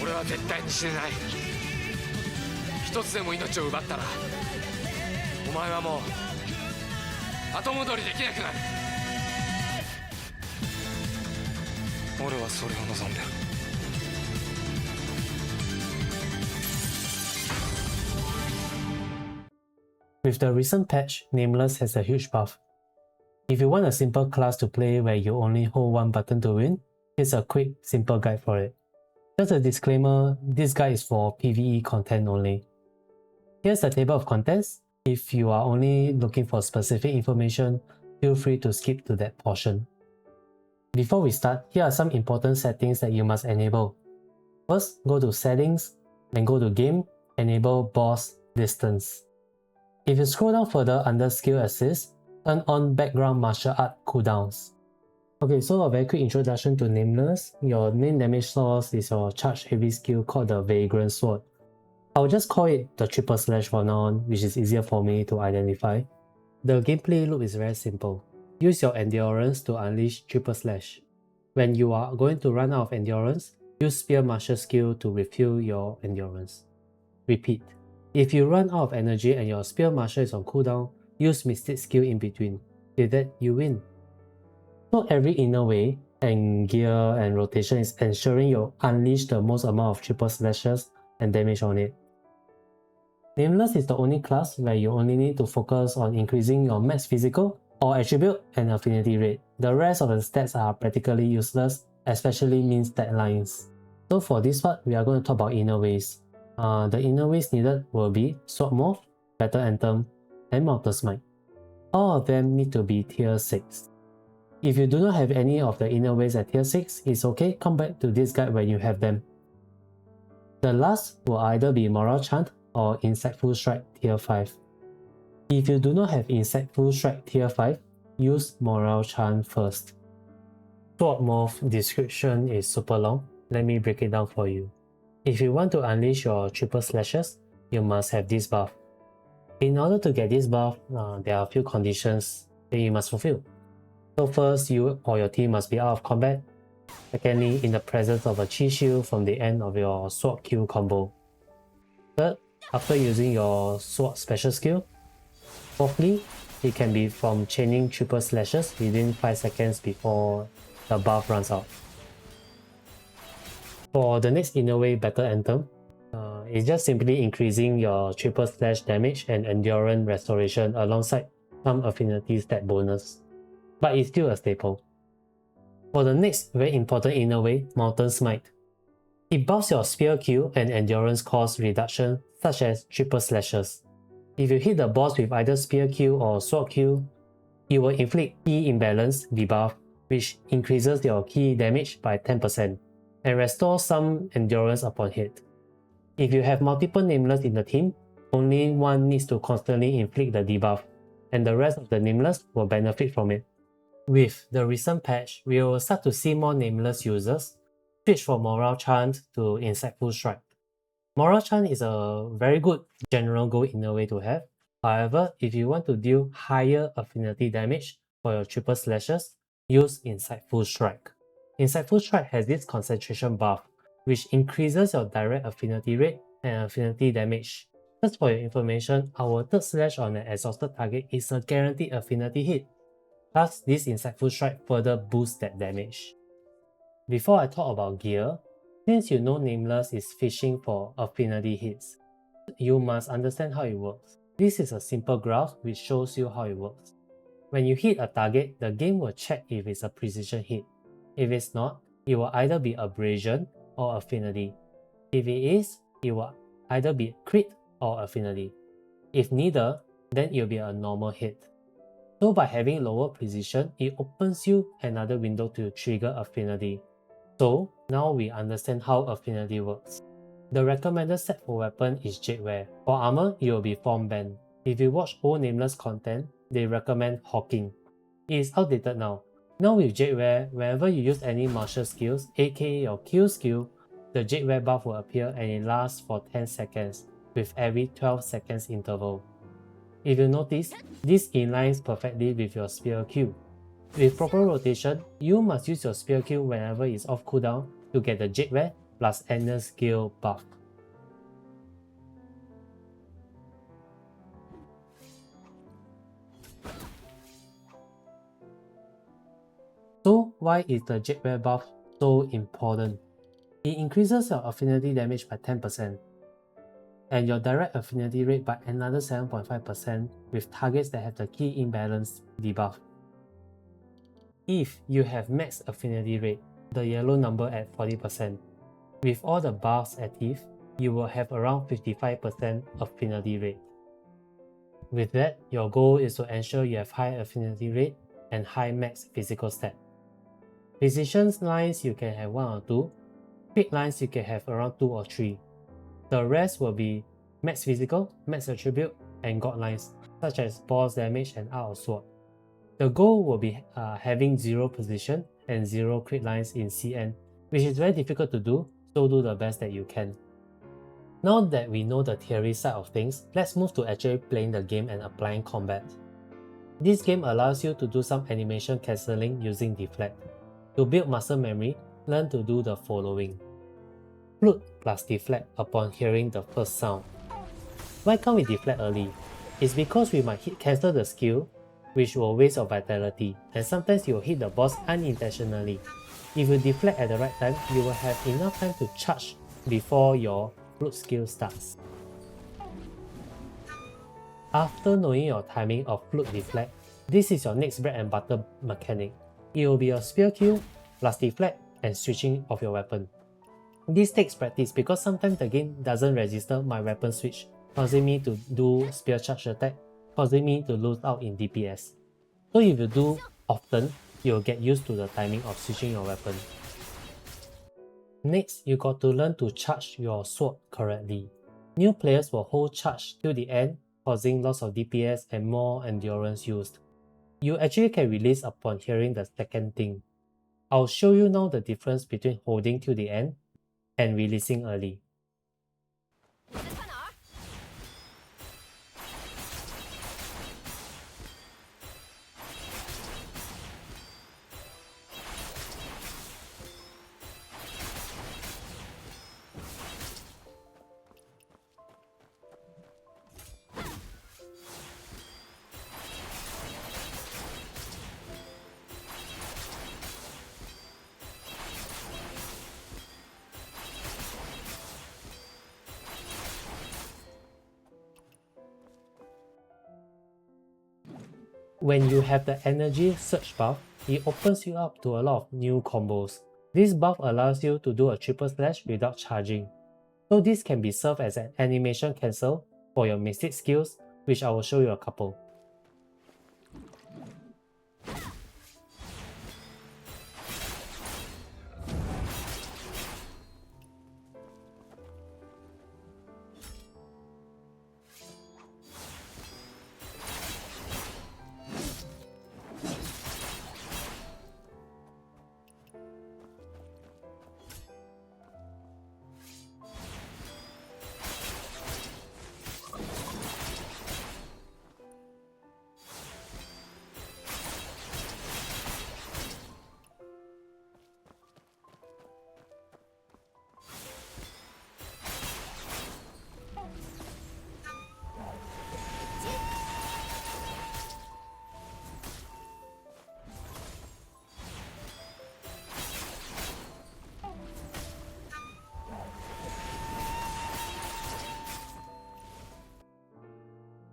俺は絶対に死ねない。一つでも命を奪ったらお前はもう後戻りできなくなる。俺はそれを望んでる。With the recent patch, Nameless has a huge buff. If you want a simple class to play where you only hold one button to win, here's a quick, simple guide for it. Just a disclaimer, this guide is for PvE content only. Here's the table of contents. If you are only looking for specific information, feel free to skip to that portion. Before we start, here are some important settings that you must enable. First, go to Settings, then go to Game, enable Boss Distance. If you scroll down further under Skill Assist, turn on Background Martial Art cooldowns. Okay, so a very quick introduction to Nameless. Your main damage source is your charged heavy skill called the Vagrant Sword. I'll just call it the triple slash for now on, which is easier for me to identify. The gameplay loop is very simple. Use your endurance to unleash triple slash. When you are going to run out of endurance, use Spear Martial skill to refill your endurance. Repeat. If you run out of energy and your Spear Martial is on cooldown, use Mystic skill in between. With that, you win. Not every inner way and gear and rotation is ensuring you unleash the most amount of triple slashes and damage on it. Nameless is the only class where you only need to focus on increasing your max physical or attribute and affinity rate. The rest of the stats are practically useless, especially mean stat lines. So for this part, we are going to talk about inner ways. The inner ways needed will be Sword Morph, Battle Anthem, and Mortal Smite. All of them need to be tier 6. If you do not have any of the inner ways at tier 6, it's okay, come back to this guide when you have them. The last will either be Moral Chant or Insightful Strike tier 5. If you do not have Insightful Strike tier 5, use Moral Chant first. Sword Morph description is super long, let me break it down for you. If you want to unleash your triple slashes, you must have this buff. In order to get this buff, there are a few conditions that you must fulfill. So first, you or your team must be out of combat. Secondly, in the presence of a chi shield from the end of your sword Q combo. Third, after using your sword special skill. Fourthly, it can be from chaining triple slashes within 5 seconds before the buff runs out. For the next inner way Battle Anthem, it's just simply increasing your triple slash damage and endurance restoration alongside some affinity stat bonus, but it's still a staple. For the next very important inner way, Mountain Smite. It buffs your spear Q and endurance cost reduction such as triple slashes. If you hit the boss with either spear Q or sword Q, it will inflict key imbalance debuff, which increases your key damage by 10% and restores some endurance upon hit. If you have multiple Nameless in the team, only one needs to constantly inflict the debuff, and the rest of the Nameless will benefit from it. With the recent patch, we will start to see more Nameless users switch from Moral Chant to Insightful Strike. Moral Chant is a very good general goal inner way to have. However, if you want to deal higher affinity damage for your triple slashes, use Insightful Strike. Insightful Strike has this concentration buff, which increases your direct affinity rate and affinity damage. Just for your information, our third slash on an exhausted target is a guaranteed affinity hit. Thus, this Insightful Strike further boosts that damage. Before I talk about gear, since you know Nameless is fishing for affinity hits, you must understand how it works. This is a simple graph which shows you how it works. When you hit a target, the game will check if it's a precision hit. If it's not, it will either be abrasion or affinity. If it is, it will either be crit or affinity. If neither, then it will be a normal hit. So by having lower precision, it opens you another window to trigger affinity. So now we understand how affinity works. The recommended set for weapon is Jadeware. For armor, it will be Form Band. If you watch old Nameless content, they recommend Hawking. It is outdated now. Now with Jadeware, whenever you use any martial skills, aka your Q skill, the Jadeware buff will appear and it lasts for 10 seconds with every 12 seconds interval. If you notice, this aligns perfectly with your spear Q. With proper rotation, you must use your spear Q whenever it's off cooldown to get the Jadeware plus annual skill buff. So why is the Jadeware buff so important? It increases your affinity damage by 10% and your direct affinity rate by another 7.5% with targets that have the key imbalance debuff. If you have max affinity rate, the yellow number at 40%, with all the buffs active, you will have around 55% affinity rate. With that, your goal is to ensure you have high affinity rate and high max physical stat. Precision lines you can have 1 or 2, quick lines you can have around 2 or 3. The rest will be max physical, max attribute, and god lines such as boss damage and art of sword. The goal will be having 0 precision and 0 crit lines in CN, which is very difficult to do, so do the best that you can. Now that we know the theory side of things, let's move to actually playing the game and applying combat. This game allows you to do some animation cancelling using deflect. To build muscle memory, learn to do the following. Flute plus deflect upon hearing the first sound. Why can't we deflect early? It's because we might hit cancel the skill, which will waste your vitality, and sometimes you will hit the boss unintentionally. If you deflect at the right time, you will have enough time to charge before your flute skill starts. After knowing your timing of flute deflect, this is your next bread and butter mechanic. It will be your spear Q plus deflect and switching of your weapon. This takes practice because sometimes the game doesn't register my weapon switch, causing me to do spear charge attack, causing me to lose out in DPS. So if you do often, you'll get used to the timing of switching your weapon. Next, you got to learn to charge your sword correctly. New players will hold charge till the end, causing loss of DPS and more endurance used. You actually can release upon hearing the second thing. I'll show you now the difference between holding till the end and releasing early. When you have the energy surge buff, it opens you up to a lot of new combos. This buff allows you to do a triple slash without charging. So this can be served as an animation cancel for your Mystic skills, which I will show you a couple.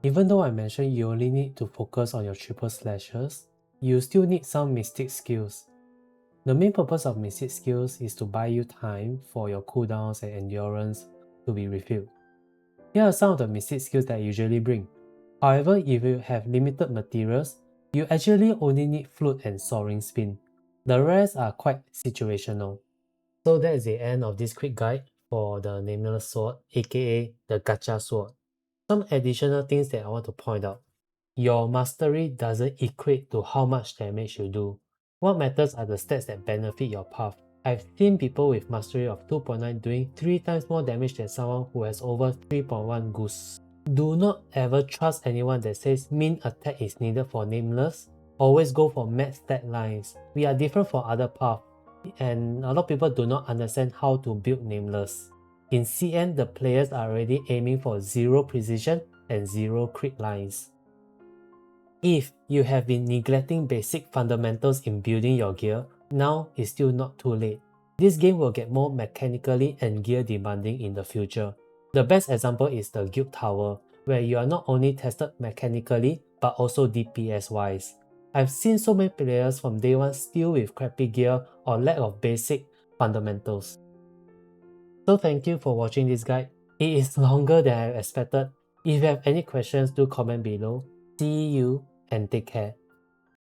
Even though I mentioned you only need to focus on your triple slashes, you still need some Mystic skills. The main purpose of Mystic skills is to buy you time for your cooldowns and endurance to be refilled. Here are some of the Mystic skills that I usually bring. However, if you have limited materials, you actually only need Flute and Soaring Spin. The rest are quite situational. So that is the end of this quick guide for the Nameless Sword, aka the Gacha Sword. Some additional things that I want to point out. Your mastery doesn't equate to how much damage you do. What matters are the stats that benefit your path. I've seen people with mastery of 2.9 doing 3 times more damage than someone who has over 3.1 goose. Do not ever trust anyone that says min attack is needed for Nameless. Always go for max stat lines. We are different from other paths, and a lot of people do not understand how to build Nameless. In CN, the players are already aiming for 0 precision and 0 crit lines. If you have been neglecting basic fundamentals in building your gear, now is still not too late. This game will get more mechanically and gear demanding in the future. The best example is the Guild Tower, where you are not only tested mechanically but also DPS wise. I've seen so many players from day one still with crappy gear or lack of basic fundamentals. So thank you for watching this guide. It is longer than I expected. If you have any questions, do comment below. See you and take care.